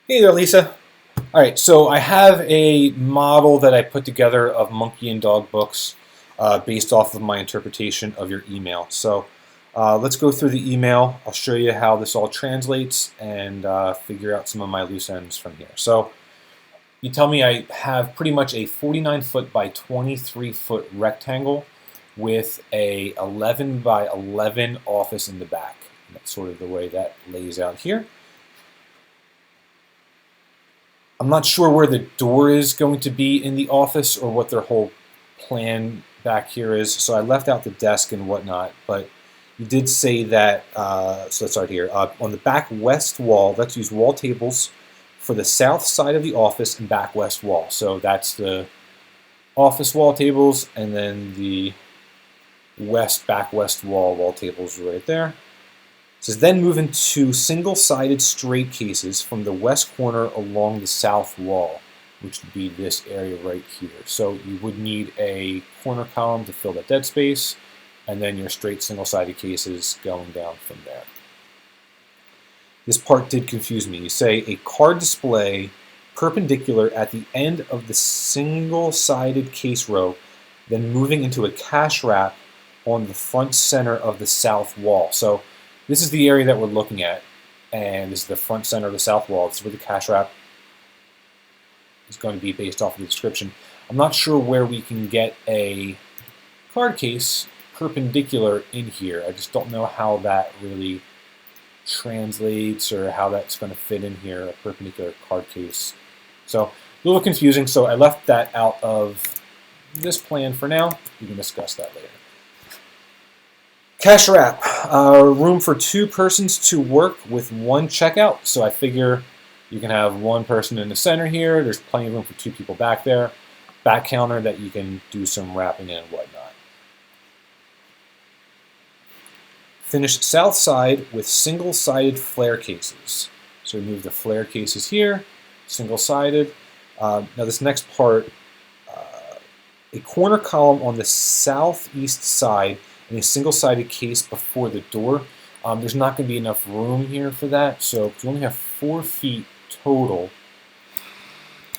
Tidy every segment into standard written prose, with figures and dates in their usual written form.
Hey there, Lisa. All right, so I have a model that I put together of monkey and dog books based off of my interpretation of your email. So let's go through the email. I'll show you how this all translates and figure out some of my loose ends from here. So you tell me I have pretty much a 49-foot by 23-foot rectangle with a 11 by 11 office in the back. And that's sort of the way that lays out here. I'm not sure where the door is going to be in the office or what their whole plan back here is, so I left out the desk and whatnot, but you did say that, so let's start here. On the back west wall, let's use wall tables for the south side of the office and back west wall. So that's the office wall tables, and then the back west wall tables right there. It says then move into single-sided straight cases from the west corner along the south wall, which would be this area right here. So you would need a corner column to fill that dead space, and then your straight single-sided cases going down from there. This part did confuse me. You say a card display perpendicular at the end of the single-sided case row, then moving into a cash wrap on the front center of the south wall. So this is the area that we're looking at, and this is the front center of the south wall. This is where the cash wrap is going to be based off of the description. I'm not sure where we can get a card case perpendicular in here. I just don't know how that really translates or how that's going to fit in here, a perpendicular card case. So a little confusing, so I left that out of this plan for now. We can discuss that later. Cash wrap, room for 2 persons to work with 1 checkout. So I figure you can have 1 person in the center here. There's plenty of room for 2 people back there. Back counter that you can do some wrapping in and whatnot. Finish south side with single-sided flare cases. So remove the flare cases here, single-sided. Now this next part, a corner column on the southeast side and a single-sided case before the door. There's not going to be enough room here for that, so we only have 4 feet total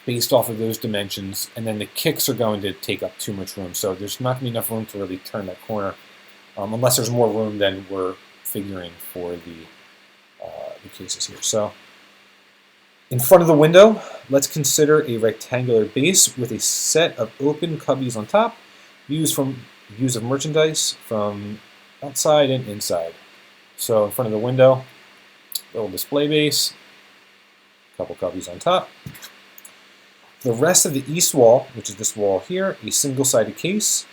based off of those dimensions, and then the kicks are going to take up too much room, so there's not going to be enough room to really turn that corner, unless there's more room than we're figuring for the cases here. So in front of the window, let's consider a rectangular base with a set of open cubbies on top, views of merchandise from outside and inside. So in front of the window, little display base, a couple cubbies on top. The rest of the east wall, which is this wall here, a single-sided case,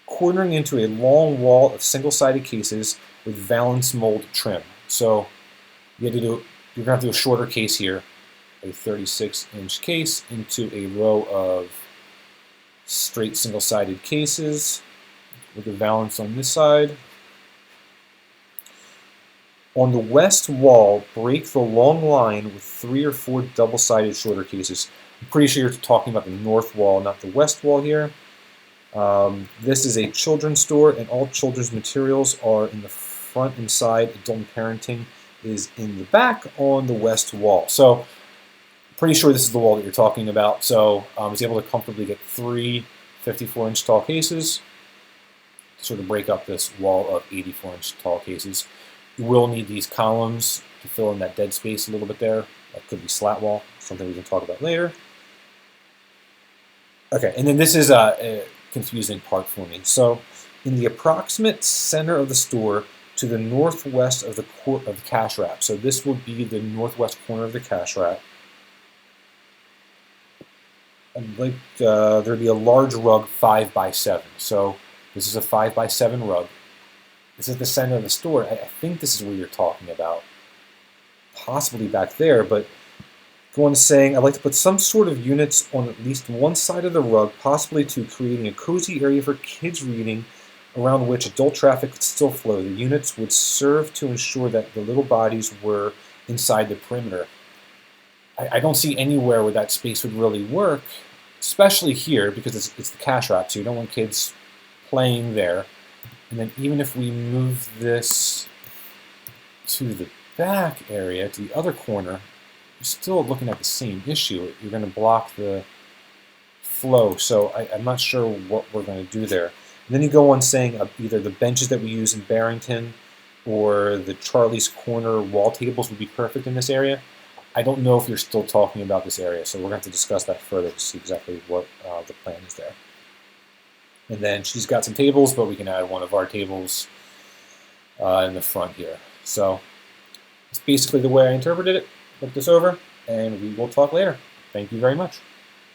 cornering into a long wall of single-sided cases with valance mold trim. So you're going to have to do a shorter case here, a 36-inch case into a row of straight single-sided cases with the valance on this side. On the west wall, break the long line with 3 or 4 double-sided shorter cases. I'm pretty sure you're talking about the north wall, not the west wall here. This is a children's store, and all children's materials are in the front and side. Adult and parenting is in the back on the west wall. So pretty sure this is the wall that you're talking about. So I was able to comfortably get 3 54-inch tall cases to sort of break up this wall of 84-inch tall cases. You will need these columns to fill in that dead space a little bit there. That could be slat wall, something we can talk about later. Okay, and then this is a confusing part for me. So in the approximate center of the store to the northwest of the cash wrap, so this will be the northwest corner of the cash wrap, I'd like there'd be a large rug 5 by 7. So this is a 5 by 7 rug. This is the center of the store. I think this is what you're talking about. Possibly back there, but go on saying I'd like to put some sort of units on at least one side of the rug, possibly to creating a cozy area for kids reading around which adult traffic could still flow. The units would serve to ensure that the little bodies were inside the perimeter. I don't see anywhere where that space would really work, especially here because it's the cash wrap, so you don't want kids playing there. And then even if we move this to the back area, to the other corner, you're still looking at the same issue. You're going to block the flow, so I'm not sure what we're going to do there. And then you go on saying either the benches that we use in Barrington or the Charlie's Corner wall tables would be perfect in this area. I don't know if you're still talking about this area, so we're going to have to discuss that further to see exactly what the plan is there. And then she's got some tables, but we can add one of our tables in the front here. So it's basically the way I interpreted it. Look this over, and we will talk later. Thank you very much.